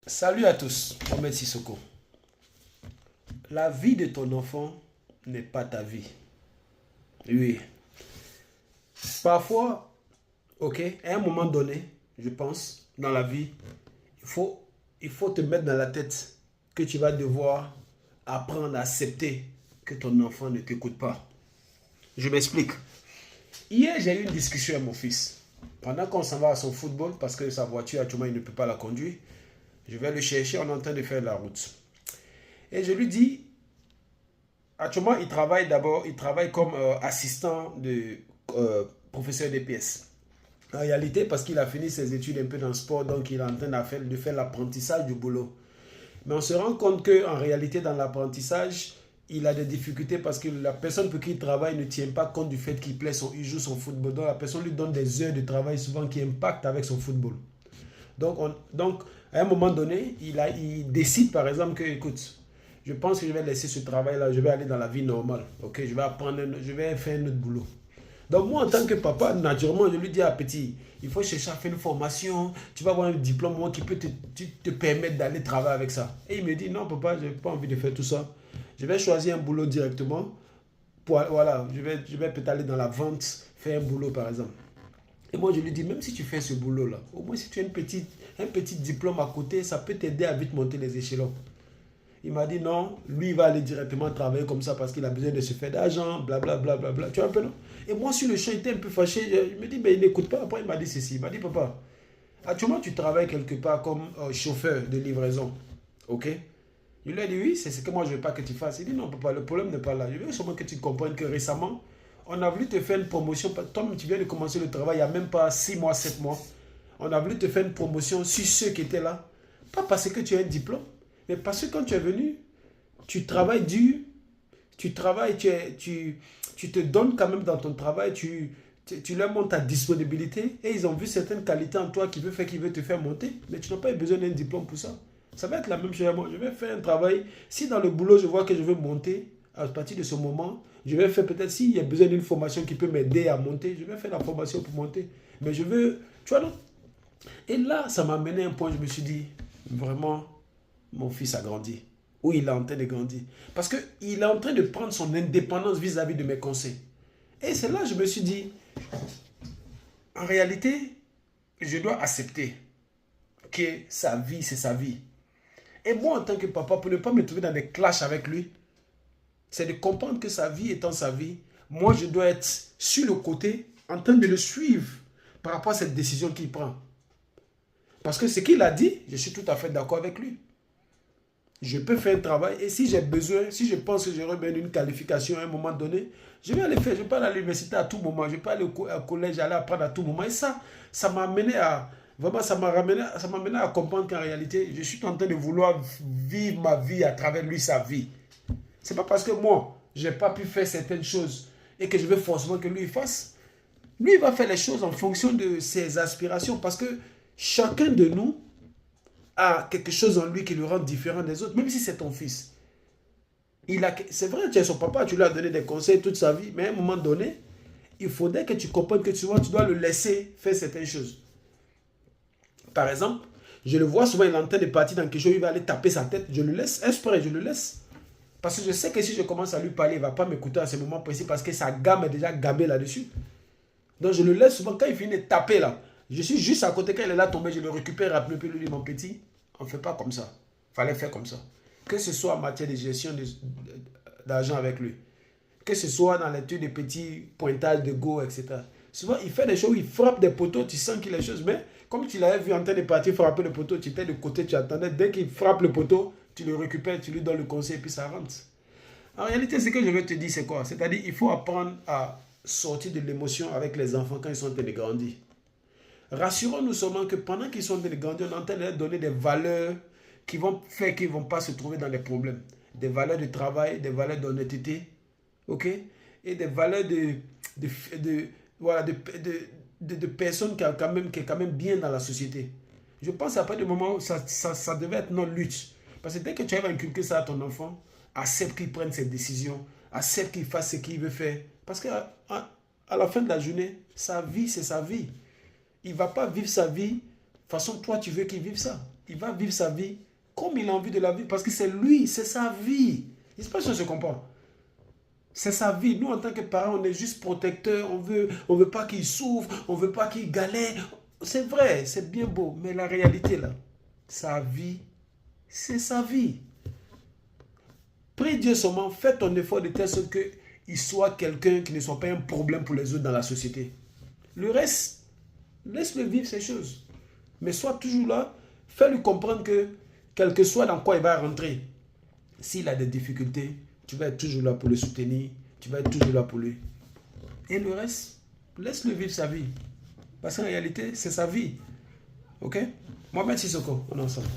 Salut à tous, Mohamed Sissoko. La vie de ton enfant n'est pas ta vie. Oui. Parfois, ok, à un moment donné, je pense, dans la vie, il faut, il faut te mettre dans la tête que tu vas devoir apprendre à accepter que ton enfant ne t'écoute pas. Je m'explique. Hier, j'ai eu une discussion avec mon fils. Pendant qu'on s'en va à son football, parce que sa voiture, actuellement, il ne peut pas la conduire, je vais le chercher, on est en train de faire la route. Et je lui dis, actuellement, il travaille d'abord, il travaille comme assistant de professeur d'EPS. En réalité, parce qu'il a fini ses études un peu dans le sport, donc il est en train de faire l'apprentissage du boulot. Mais on se rend compte qu'en réalité, dans l'apprentissage, il a des difficultés parce que la personne pour qui il travaille ne tient pas compte du fait il joue son football. Donc la personne lui donne des heures de travail souvent qui impactent avec son football. Donc à un moment donné, il décide par exemple que, écoute, je pense que je vais laisser ce travail-là, je vais aller dans la vie normale. Ok, je vais faire un autre boulot. Donc moi, en tant que papa, naturellement, je lui dis à petit, il faut chercher à faire une formation, tu vas avoir un diplôme moi, qui peut te permettre d'aller travailler avec ça. Et il me dit, non papa, je n'ai pas envie de faire tout ça. Je vais choisir un boulot directement. Voilà, je vais peut-être aller dans la vente, faire un boulot par exemple. Et moi, je lui dis, même si tu fais ce boulot-là, au moins si tu as un petit diplôme à côté, ça peut t'aider à vite monter les échelons. Il m'a dit non, lui il va aller directement travailler comme ça parce qu'il a besoin de se faire d'argent, blablabla. Bla, bla, bla. Tu vois un peu non? Et moi sur le champ, j'étais un peu fâché. Il me dit, mais il n'écoute pas. Après, il m'a dit ceci. Il m'a dit, papa, actuellement tu travailles quelque part comme chauffeur de livraison. Ok? Je lui ai dit, oui, c'est ce que moi je ne veux pas que tu fasses. Il dit, non, papa, le problème n'est pas là. Je veux seulement que tu comprennes que récemment, on a voulu te faire une promotion. Toi, tu viens de commencer le travail il n'y a même pas 6 mois, 7 mois. On a voulu te faire une promotion sur ceux qui étaient là. Pas parce que tu as un diplôme, mais parce que quand tu es venu, tu travailles dur, tu travailles, tu te donnes quand même dans ton travail, tu leur montres ta disponibilité et ils ont vu certaines qualités en toi qui veut te faire monter, mais tu n'as pas eu besoin d'un diplôme pour ça. Ça va être la même chose à moi. Je vais faire un travail. Si dans le boulot, je vois que je veux monter, à partir de ce moment, je vais faire peut-être s'il y a besoin d'une formation qui peut m'aider à monter, je vais faire la formation pour monter. Mais je veux, tu vois, non? Et là, ça m'a mené à un point, je me suis dit, vraiment, mon fils a grandi. Ou il est en train de grandir. Parce qu'il est en train de prendre son indépendance vis-à-vis de mes conseils. Et c'est là que je me suis dit, en réalité, je dois accepter que sa vie, c'est sa vie. Et moi, en tant que papa, pour ne pas me trouver dans des clashs avec lui, c'est de comprendre que sa vie étant sa vie, moi, je dois être sur le côté, en train de le suivre par rapport à cette décision qu'il prend. Parce que ce qu'il a dit, je suis tout à fait d'accord avec lui. Je peux faire un travail et si j'ai besoin, si je pense que j'aurai besoin d'une qualification à un moment donné, je vais aller faire. Je peux aller à l'université à tout moment, je peux aller au collège, aller apprendre à tout moment. Et ça m'a amené à, vraiment, ça m'a amené à comprendre qu'en réalité, je suis en train de vouloir vivre ma vie à travers lui, sa vie. C'est pas parce que moi, j'ai pas pu faire certaines choses et que je veux forcément que lui il fasse. Lui, il va faire les choses en fonction de ses aspirations parce que chacun de nous a quelque chose en lui qui le rend différent des autres, même si c'est ton fils. C'est vrai, tu es son papa, tu lui as donné des conseils toute sa vie, mais à un moment donné, il faudrait que tu comprennes que souvent tu dois le laisser faire certaines choses. Par exemple, je le vois souvent, il est en train de partir dans quelque chose, il va aller taper sa tête, je le laisse, exprès, je le laisse. Parce que je sais que si je commence à lui parler, il ne va pas m'écouter à ce moment précis parce que sa gamme est déjà gabée là-dessus. Donc je le laisse souvent, quand il finit de taper là, je suis juste à côté, quand il est là tombé, je le récupère rapidement, puis lui dis, mon petit, on ne fait pas comme ça. Il fallait faire comme ça. Que ce soit en matière de gestion d'argent avec lui, que ce soit dans l'étude des petits pointages de go, etc. Souvent, il fait des choses, il frappe des poteaux, tu sens qu'il a des choses, mais comme tu l'avais vu en train de partir frapper le poteau, tu étais de côté, tu attendais, dès qu'il frappe le poteau, tu le récupères, tu lui donnes le conseil, et puis ça rentre. En réalité, ce que je veux te dire, c'est quoi? C'est-à-dire, il faut apprendre à sortir de l'émotion avec les enfants quand ils sont en train de grandir. Rassurons-nous seulement que pendant qu'ils sont en train de grandir, on est en train de leur donner des valeurs qui vont faire qu'ils ne vont pas se trouver dans des problèmes. Des valeurs de travail, des valeurs d'honnêteté, ok? Et des valeurs de, de, voilà, de personnes qui est quand même bien dans la société. Je pense à partir du moment où ça devait être notre lutte. Parce que dès que tu arrives à inculquer ça à ton enfant, accepte qu'il prenne ses décisions, accepte qu'il fasse ce qu'il veut faire. Parce qu'à à la fin de la journée, sa vie, c'est sa vie. Il ne va pas vivre sa vie de façon toi tu veux qu'il vive ça. il va vivre sa vie comme il a envie de la vivre. Parce que c'est lui, c'est sa vie. Je ne sais pas si on se comprend. C'est sa vie. Nous, en tant que parents, on est juste protecteurs. On veut pas qu'il souffre. On veut pas qu'il galère. C'est vrai, c'est bien beau. Mais la réalité, là, sa vie, c'est sa vie. Prie Dieu seulement, fais ton effort de telle sorte qu'il soit quelqu'un qui ne soit pas un problème pour les autres dans la société. Le reste, laisse-le vivre ces choses. Mais sois toujours là, fais-lui comprendre que, quel que soit dans quoi il va rentrer, s'il a des difficultés, tu vas être toujours là pour le soutenir, tu vas être toujours là pour lui. Et le reste, laisse-le vivre sa vie. Parce qu'en réalité, c'est sa vie. Ok? Mohamed Sissoko, on est ensemble.